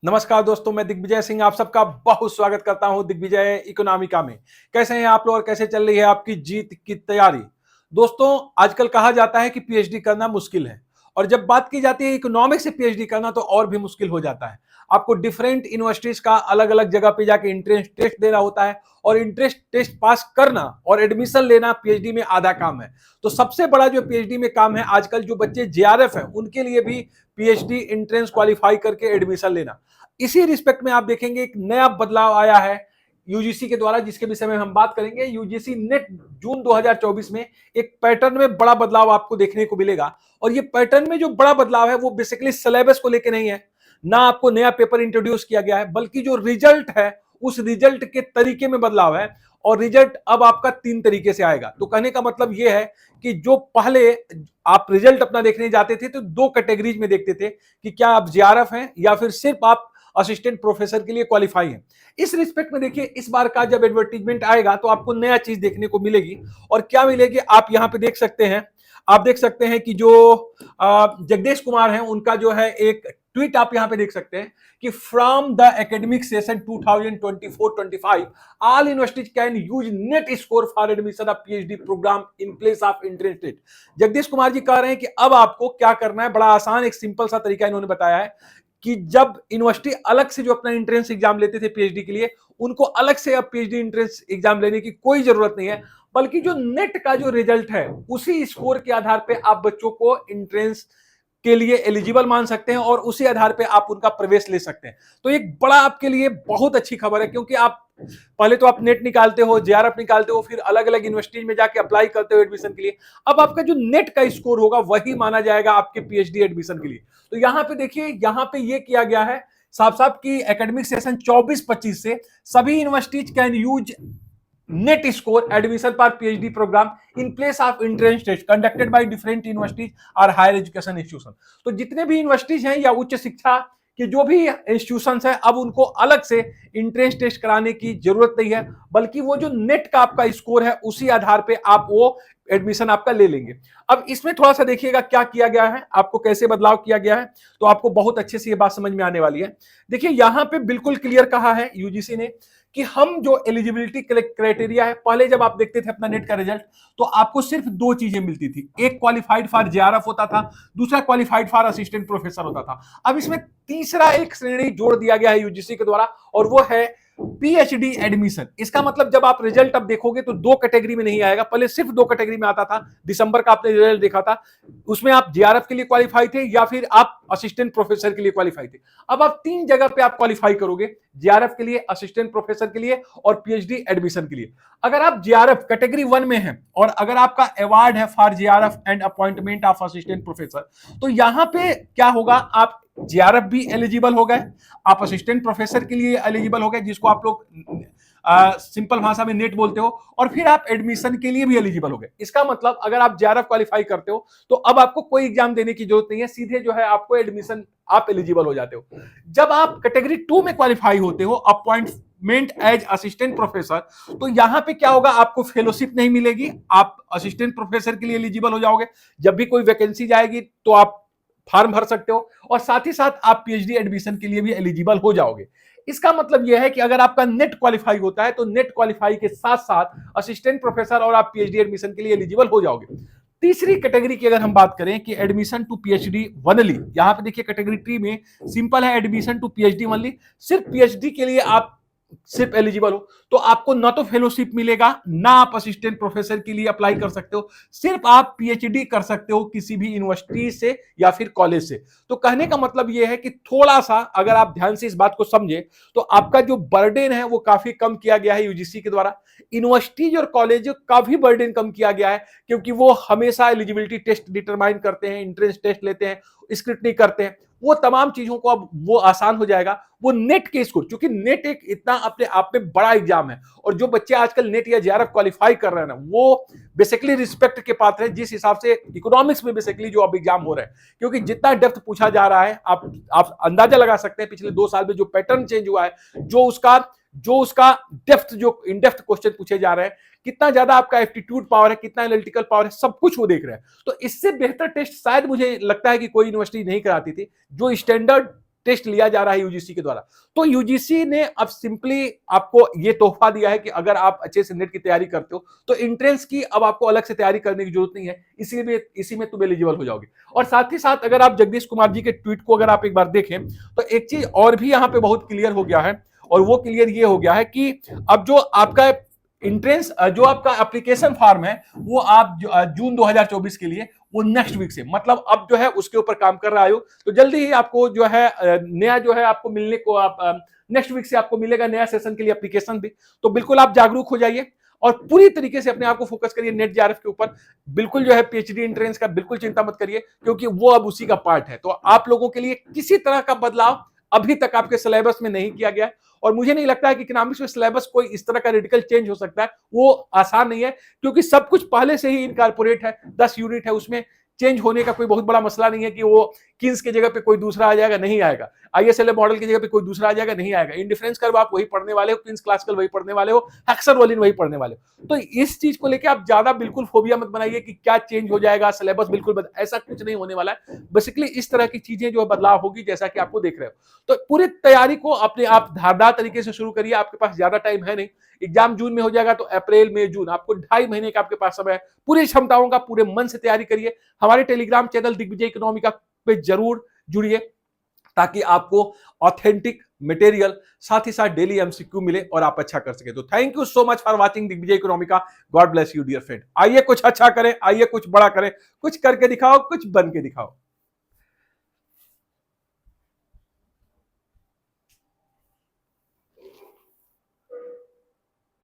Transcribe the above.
नमस्कार दोस्तों, मैं दिग्विजय सिंह आप सबका बहुत स्वागत करता हूं दिग्विजय इकोनॉमिका में। कैसे हैं आप लोग और कैसे चल रही है आपकी जीत की तैयारी। दोस्तों, आजकल कहा जाता है कि पीएचडी करना मुश्किल है और जब बात की जाती है इकोनॉमिक्स से पीएचडी करना तो और भी मुश्किल हो जाता है। आपको डिफरेंट यूनिवर्सिटीज का अलग अलग जगह पे जाके एंट्रेंस टेस्ट देना होता है और एंट्रेंस टेस्ट पास करना और एडमिशन लेना पीएचडी में आधा काम है। तो सबसे बड़ा जो पीएचडी में काम है आजकल जो बच्चे जेआरएफ है उनके लिए भी पीएचडी एंट्रेंस क्वालिफाई करके एडमिशन लेना। इसी रिस्पेक्ट में आप देखेंगे एक नया बदलाव आया है यूजीसी के द्वारा, जिसके विषय में हम बात करेंगे। यूजीसी नेट जून 2024 में एक पैटर्न में बड़ा बदलाव आपको देखने को मिलेगा और ये पैटर्न में जो बड़ा बदलाव है वो बेसिकली सिलेबस को लेकर नहीं है, ना आपको नया पेपर इंट्रोड्यूस किया गया है, बल्कि जो रिजल्ट है उस रिजल्ट के तरीके में बदलाव है। और रिजल्ट अब आपका 3 तरीके से आएगा। तो कहने का मतलब यह है कि जो पहले आप रिजल्ट अपना देखने जाते थे तो 2 कैटेगरीज में देखते थे कि क्या आप जेआरएफ हैं या फिर सिर्फ आप असिस्टेंट प्रोफेसर के लिए क्वालिफाई है। इस रिस्पेक्ट में देखिए, इस बार का जब एडवर्टीजमेंट आएगा तो आपको नया चीज देखने को मिलेगी। और क्या मिलेगी आप यहां पे देख सकते हैं। आप देख सकते हैं कि जो जगदीश कुमार हैं उनका जो है एक ट्वीट आप यहां पे देख सकते हैं कि from the academic session 2024-25 all universities can use NET score for admission of PhD programme in place of entrance test. Jagdish Kumar ji कह रहे हैं कि अब आपको क्या करना है, बड़ा आसान एक सिंपल सा तरीका इन्होंने बताया है कि जब यूनिवर्सिटी अलग से जो अपना एंट्रेंस एग्जाम लेते थे पीएचडी के लिए, उनको अलग से अब पीएचडी एंट्रेंस एग्जाम लेने की कोई जरूरत नहीं है, बल्कि जो नेट का जो रिजल्ट है उसी स्कोर के आधार पे आप बच्चों को एंट्रेंस के लिए एलिजिबल मान सकते हैं और उसी आधार पे आप उनका प्रवेश ले सकते हैं। तो एक बड़ा आपके लिए बहुत अच्छी खबर है, क्योंकि आप पहले तो आप नेट निकालते हो, जेआरएफ निकालते हो, फिर अलग अलग यूनिवर्सिटीज में जाके अप्लाई करते हो एडमिशन के लिए। अब आपका जो नेट का स्कोर होगा वही माना जाएगा आपके पीएचडी एडमिशन के लिए। तो यहां पे देखिए, यहां पे ये किया गया है साफ साफ की एकेडमिक सेशन 24-25 से सभी universities can use NET score admission for PhD programme in place of entrance test conducted by different universities और हायर एजुकेशन इंस्टीट्यूशन। तो जितने भी यूनिवर्सिटीज हैं या उच्च शिक्षा के जो भी इंस्टीट्यूशंस हैं, अब उनको अलग से एंट्रेंस टेस्ट कराने की जरूरत नहीं है, बल्कि वो जो नेट का आपका स्कोर है उसी आधार पे आप वो एडमिशन आपका ले लेंगे। अब इसमें थोड़ा सा देखिएगा क्या किया गया है, आपको कैसे बदलाव किया गया है, तो आपको बहुत अच्छे से ये बात समझ में आने वाली है। देखिए, यहां पे बिल्कुल क्लियर कहा है यूजीसी ने कि हम जो एलिजिबिलिटी क्राइटेरिया है, पहले जब आप देखते थे अपना नेट का रिजल्ट तो आपको सिर्फ 2 चीजें मिलती थी, एक क्वालिफाइड फॉर जेआरएफ होता था, दूसरा क्वालिफाइड फॉर असिस्टेंट प्रोफेसर होता था। अब इसमें तीसरा एक श्रेणी जोड़ दिया गया है यूजीसी के द्वारा और वो है पीएचडी एडमिशन। इसका मतलब जब आप रिजल्ट अब देखोगे तो 2 कैटेगरी में नहीं आएगा, पहले सिर्फ 2 कैटेगरी में आता था। दिसंबर का आपने रिजल्ट देखा था, उसमें आप जेआरएफ के लिए क्वालिफाई थे या फिर आप असिस्टेंट प्रोफेसर के लिए क्वालिफाई थे। अब आप 3 जगह पे आप क्वालिफाई करोगे, जेआरएफ के लिए, असिस्टेंट प्रोफेसर के लिए और पीएचडी एडमिशन के लिए। अगर आप जेआरएफ कैटेगरी 1 में हैं और अगर आपका अवार्ड है for JRF and appointment of assistant professor, तो यहां पे क्या होगा, आप जेआरएफ भी एलिजिबल हो गए, आप असिस्टेंट प्रोफेसर के लिए एलिजिबल हो गए जिसको आप लोग सिंपल भाषा में नेट बोलते हो, और फिर आप एडमिशन के लिए भी एलिजिबल हो गए। इसका मतलब अगर आप जेआरएफ क्वालिफाई करते हो तो अब आपको कोई एग्जाम देने की जरूरत नहीं है, सीधे जो है आपको एडमिशन आप एलिजिबल हो जाते हो। जब आप कैटेगरी 2 में क्वालिफाई होते हो, अपॉइंटमेंट एज असिस्टेंट प्रोफेसर, तो यहां पे क्या होगा, आपको फेलोशिप नहीं मिलेगी, आप असिस्टेंट प्रोफेसर के लिए एलिजिबल हो जाओगे। जब भी कोई वैकेंसी जाएगी तो आप फॉर्म भर सकते हो और साथ ही साथ आप पीएचडी एडमिशन के लिए भी एलिजिबल हो जाओगे। इसका मतलब यह है कि अगर आपका नेट क्वालिफाई होता है तो नेट क्वालिफाई के साथ साथ असिस्टेंट प्रोफेसर और आप पीएचडी एडमिशन के लिए एलिजिबल हो जाओगे। तीसरी कैटेगरी की अगर हम बात करें कि एडमिशन टू पीएचडी वनली, यहां पे देखिए कैटेगरी 3 में सिंपल है एडमिशन टू पीएचडी वनली, सिर्फ पीएचडी के लिए आप सिर्फ एलिजिबल हो, तो आपको ना तो फेलोशिप मिलेगा, ना आप असिस्टेंट प्रोफेसर के लिए अप्लाई कर सकते हो, सिर्फ आप पीएचडी कर सकते हो किसी भी यूनिवर्सिटी से या फिर कॉलेज से। तो कहने का मतलब यह है कि थोड़ा सा अगर आप ध्यान से इस बात को समझे तो आपका जो बर्डन है वो काफी कम किया गया है यूजीसी के द्वारा। यूनिवर्सिटीज और कॉलेज का भी बर्डन कम किया गया है, क्योंकि वो हमेशा एलिजिबिलिटी टेस्ट डिटरमाइन करते हैं, एंट्रेंस टेस्ट लेते हैं, स्क्रूटनी करते हैं, वो तमाम चीजों को अब वो आसान हो जाएगा। वो नेट के स्कोर, क्योंकि नेट एक इतना अपने आप में बड़ा एग्जाम है और जो बच्चे आजकल नेट या जेआरएफ क्वालिफाई कर रहे हैं ना, वो बेसिकली रिस्पेक्ट के पात्र है जिस हिसाब से इकोनॉमिक्स में बेसिकली जो अब एग्जाम हो रहे हैं। क्योंकि जितना डेप्थ पूछा जा रहा है, आप अंदाजा लगा सकते हैं पिछले 2 साल में जो पैटर्न चेंज हुआ है, जो उसका डेप्थ, जो इन डेप्थ क्वेश्चन पूछे जा रहे हैं, कितना ज्यादा आपका एप्टीट्यूड पावर है, कितना एनालिटिकल पावर है, सब कुछ वो देख रहे हैं। तो इससे बेहतर टेस्ट शायद मुझे लगता है कि कोई यूनिवर्सिटी नहीं कराती थी। जो स्टैंडर्ड टेस्ट लिया जा रहा है यूजीसी के द्वारा। तो यूजीसी ने अब सिंपली आपको ये तोहफा दिया है कि अगर आप अच्छे से नेट की तैयारी करते हो तो एंट्रेंस की अब आपको अलग से तैयारी करने की जरूरत नहीं है, इसी में तुम एलिजिबल हो जाओगे। और साथ ही साथ अगर आप जगदीश कुमार जी के ट्वीट को अगर आप एक बार देखें तो एक चीज और भी यहां पे बहुत क्लियर हो गया है, और वो क्लियर ये हो गया है कि अब जो आपका इंट्रेंस जो आपका एप्लीकेशन फॉर्म है वो आप जून 2024 के लिए वो नेक्स्ट वीक से, मतलब अब जो है उसके ऊपर काम कर रहा है। तो जल्दी ही आपको जो है नया जो है आपको मिलने को, आप नेक्स्ट वीक से आपको मिलेगा नया सेशन के लिए एप्लीकेशन भी। तो बिल्कुल आप जागरूक हो जाइए और पूरी तरीके से अपने आप को फोकस करिए नेट जेआरएफ के ऊपर। बिल्कुल जो है पीएचडी एंट्रेंस का बिल्कुल चिंता मत करिए, क्योंकि वो अब उसी का पार्ट है। तो आप लोगों के लिए किसी तरह का बदलाव अभी तक आपके सिलेबस में नहीं किया गया, और मुझे नहीं लगता है कि इकोनॉमिक्स में सिलेबस कोई इस तरह का रेडिकल चेंज हो सकता है। वो आसान नहीं है, क्योंकि सब कुछ पहले से ही इनकॉर्पोरेट है, 10 यूनिट है, उसमें चेंज होने का कोई बहुत बड़ा मसला नहीं है कि वो किन्स की जगह पे कोई दूसरा आ जाएगा, नहीं आएगा। आईएसएलए मॉडल की जगह पे कोई दूसरा आ जाएगा, नहीं आएगा। इंडिफरेंस कर्व आप वही पढ़ने वाले हो, किन्स क्लासिकल वही पढ़ने वाले हो, हेक्सर वही पढ़ने वाले हो। तो इस चीज को लेकर आप ज्यादा बिल्कुल फोबिया मत बनाइए कि क्या चेंज हो जाएगा, सिलेबस बिल्कुल ऐसा कुछ नहीं होने वाला है। बेसिकली इस तरह की चीजें जो बदलाव होगी जैसा कि आपको देख रहे हो। तो पूरी तैयारी को अपने आप धारदार तरीके से शुरू करिए। आपके पास ज्यादा टाइम है नहीं, एग्जाम जून में हो जाएगा, तो अप्रैल मई जून आपको 2.5 महीने का आपके पास समय है। पूरी क्षमताओं का पूरे मन से तैयारी करिए। हमारे टेलीग्राम चैनल दिग्विजय इकोनॉमिका पे जरूर जुड़िए, ताकि आपको ऑथेंटिक मटेरियल साथ ही साथ डेली एमसीक्यू मिले और आप अच्छा कर सके। तो thank you so much for watching Digvijay Economica. God bless you dear friend. आइए कुछ अच्छा करें, आइए कुछ बड़ा करें, कुछ करके दिखाओ, कुछ बन के दिखाओ।